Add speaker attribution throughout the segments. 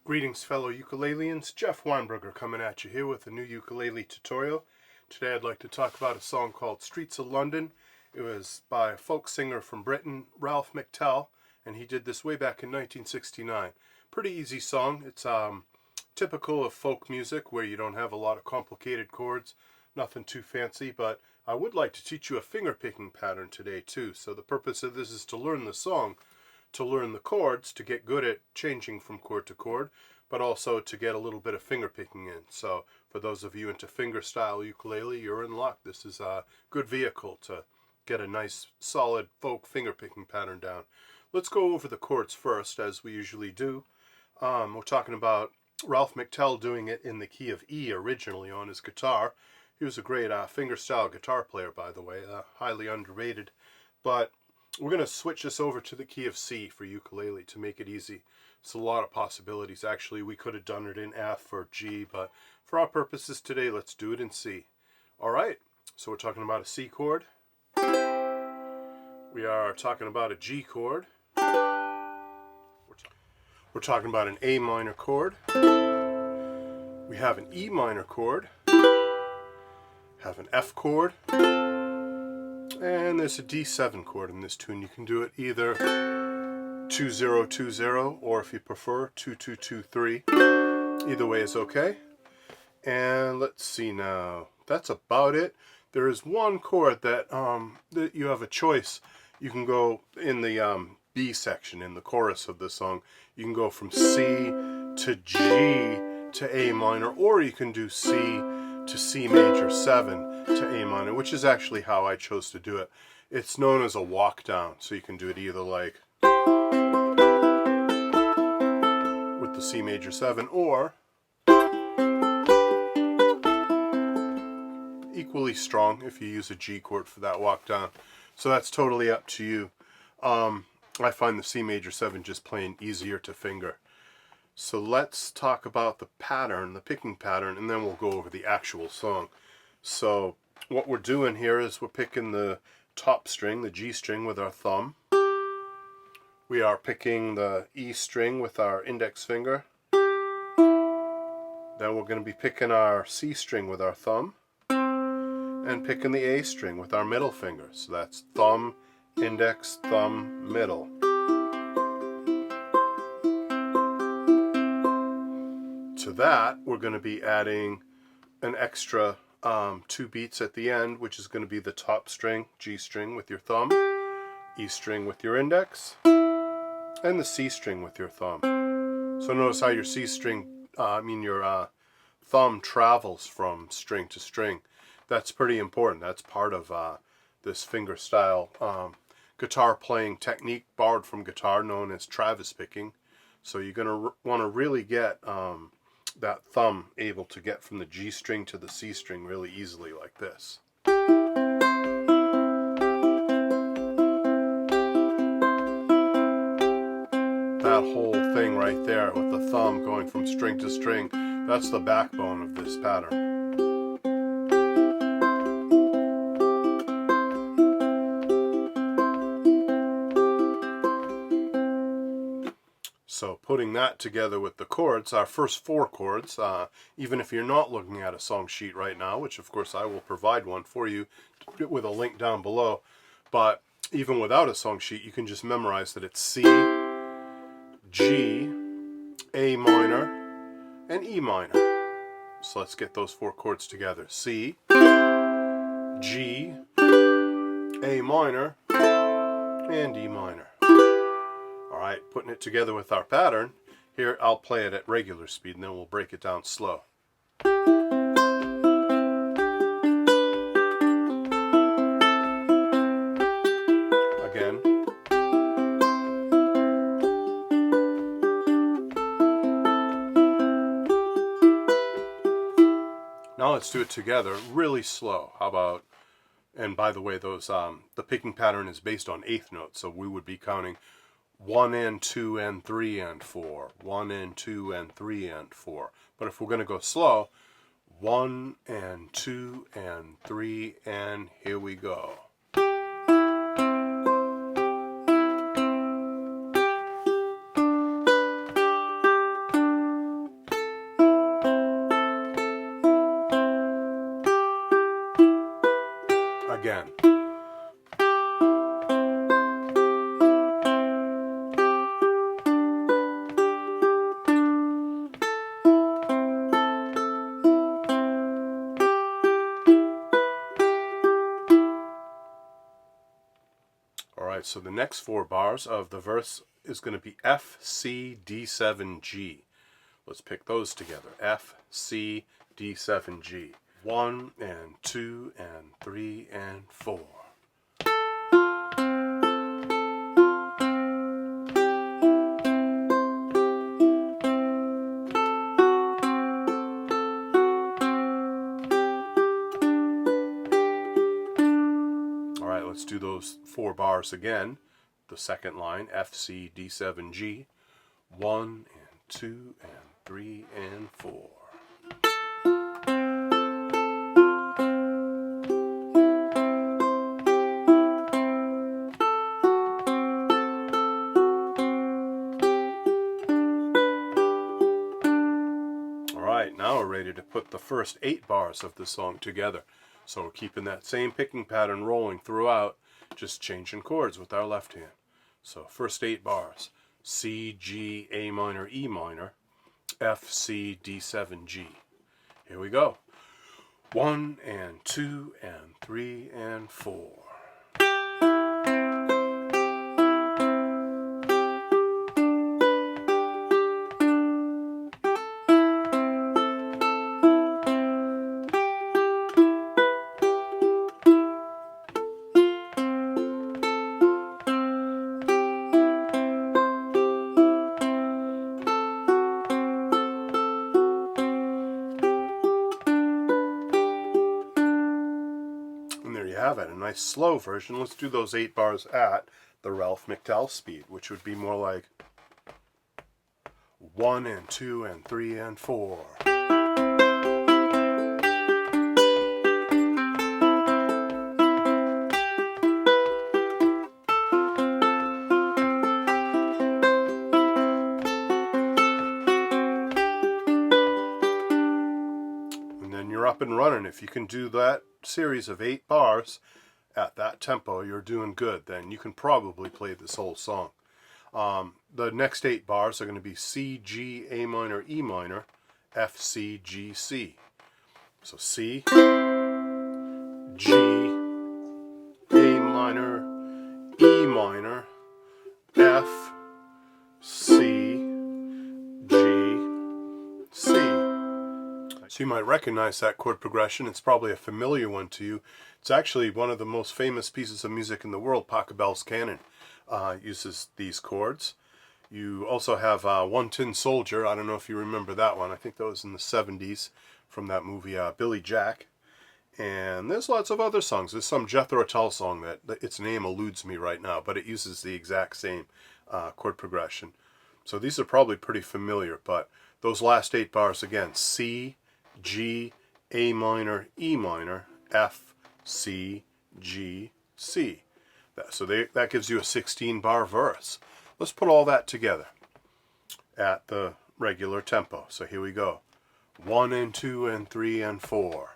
Speaker 1: Greetings fellow ukuleleans, Jeff Weinberger coming at you here with a new ukulele tutorial. Today I'd like to talk about a song called Streets of London. It was by a folk singer from Britain, Ralph McTell, and he did this way back in 1969. Pretty easy song. It's typical of folk music where you don't have a lot of complicated chords, nothing too fancy, but I would like to teach you a finger-picking pattern today too. So the purpose of this is to learn the song, to learn the chords, to get good at changing from chord to chord, but also to get a little bit of finger picking in. So for those of you into fingerstyle ukulele, you're in luck. This is a good vehicle to get a nice solid folk finger picking pattern down. Let's go over the chords first, as we usually do. We're talking about Ralph McTell doing it in the key of E originally on his guitar. He was a great fingerstyle guitar player, by the way, highly underrated. But we're going to switch this over to the key of C for ukulele to make it easy. It's a lot of possibilities. Actually, we could have done it in F or G, but for our purposes today, let's do it in C. Alright, so we're talking about a C chord. We are talking about a G chord. We're talking about an A minor chord. We have an E minor chord. Have an F chord. And there's a D7 chord in this tune. You can do it either 2-0-2-0 or if you prefer 2-2-2-3. Either way is okay. And let's see now. That's about it. There is one chord that that you have a choice. You can go in the B section in the chorus of the song. You can go from C to G to A minor, or you can do C to C major 7 to A minor, which is actually how I chose to do it. It's known as a walk down, so you can do it either like with the C major 7 or equally strong if you use a G chord for that walk down. So that's totally up to you. I find the C major 7 just plain easier to finger. So let's talk about the pattern, the picking pattern, and then we'll go over the actual song. So what we're doing here is we're picking the top string, the G string, with our thumb. We are picking the E string with our index finger. Then we're going to be picking our C string with our thumb. And picking the A string with our middle finger. So that's thumb, index, thumb, middle. To that, we're going to be adding an extra 2 beats at the end, which is going to be the top string, G string with your thumb, E string with your index, and the C string with your thumb. So notice how your C string, your thumb travels from string to string. That's pretty important. That's part of this fingerstyle guitar playing technique borrowed from guitar known as Travis picking. So you're going to want to really get that thumb able to get from the G string to the C string really easily like this. That whole thing right there with the thumb going from string to string, that's the backbone of this pattern. So putting that together with the chords, our first 4 chords, even if you're not looking at a song sheet right now, which of course I will provide one for you with a link down below, but even without a song sheet, you can just memorize that it's C, G, A minor, and E minor. So let's get those 4 chords together. C, G, A minor, and E minor. Alright, putting it together with our pattern, here I'll play it at regular speed and then we'll break it down slow. Again. Now let's do it together really slow. How about, and by the way, those the picking pattern is based on 8th notes, so we would be counting 1 and 2 and 3 and 4, 1 and 2 and 3 and 4. But if we're going to go slow, 1 and 2 and 3 and here we go. So the next 4 bars of the verse is going to be F, C, D7, G. Let's pick those together. F, C, D7, G. 1 and 2 and 3 and 4. Alright, let's do those 4 bars again. The second line, F, C, D7, G. 1 and 2 and 3 and 4. Alright, now we're ready to put the first 8 bars of the song together. So we're keeping that same picking pattern rolling throughout, just changing chords with our left hand. So first 8 bars, C, G, A minor, E minor, F, C, D7, G. Here we go. 1 and 2 and 3 and 4. And there you have it, a nice slow version. Let's do those 8 bars at the Ralph McTell speed, which would be more like 1 and 2 and 3 and 4. And then you're up and running. If you can do that series of 8 bars at that tempo, you're doing good. Then you can probably play this whole song. The next 8 bars are going to be C, G, A minor, E minor, F, C, G, C. So C, G, A minor, E minor, F, C, G, C. So you might recognize that chord progression. It's probably a familiar one to you. It's actually one of the most famous pieces of music in the world. Pachelbel's Canon uses these chords. You also have One Tin Soldier. I don't know if you remember that one. I think that was in the 70s from that movie Billy Jack. And there's lots of other songs. There's some Jethro Tull song that its name eludes me right now, but it uses the exact same chord progression. So these are probably pretty familiar, but those last 8 bars again, C, G, A minor, E minor, F, C, G, C. So that gives you a 16-bar verse. Let's put all that together at the regular tempo. So here we go. 1 and 2 and 3 and 4.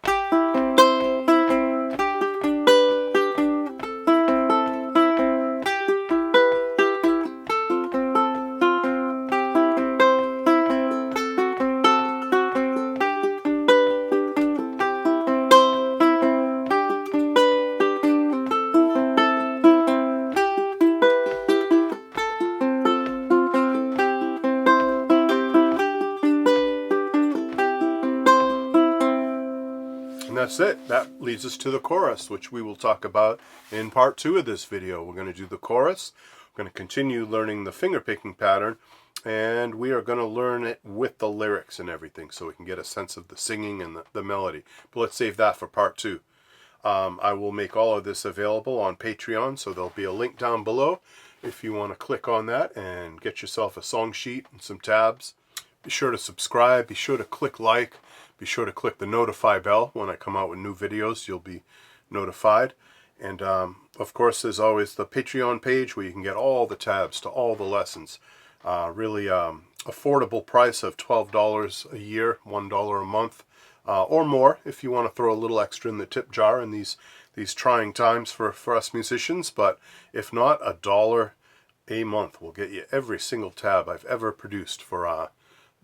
Speaker 1: And that's it. That leads us to the chorus, which we will talk about in part 2 of this video. We're going to do the chorus. We're going to continue learning the fingerpicking pattern, and we are going to learn it with the lyrics and everything so we can get a sense of the singing and the melody. But let's save that for part 2. I will make all of this available on Patreon, so there'll be a link down below if you want to click on that and get yourself a song sheet and some tabs. Be sure to subscribe. Be sure to click like. Be sure to click the notify bell. When I come out with new videos, you'll be notified. And of course, there's always the Patreon page where you can get all the tabs to all the lessons. Really affordable price of $12 a year, $1 a month, or more if you want to throw a little extra in the tip jar in these trying times for us musicians. But if not, $1 a month will get you every single tab I've ever produced for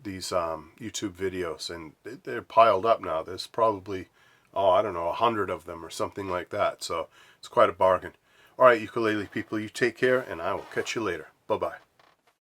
Speaker 1: these YouTube videos, and they're piled up now. There's probably, I don't know, 100 of them or something like that, so it's quite a bargain. Alright, ukulele people, you take care, and I will catch you later. Bye-bye.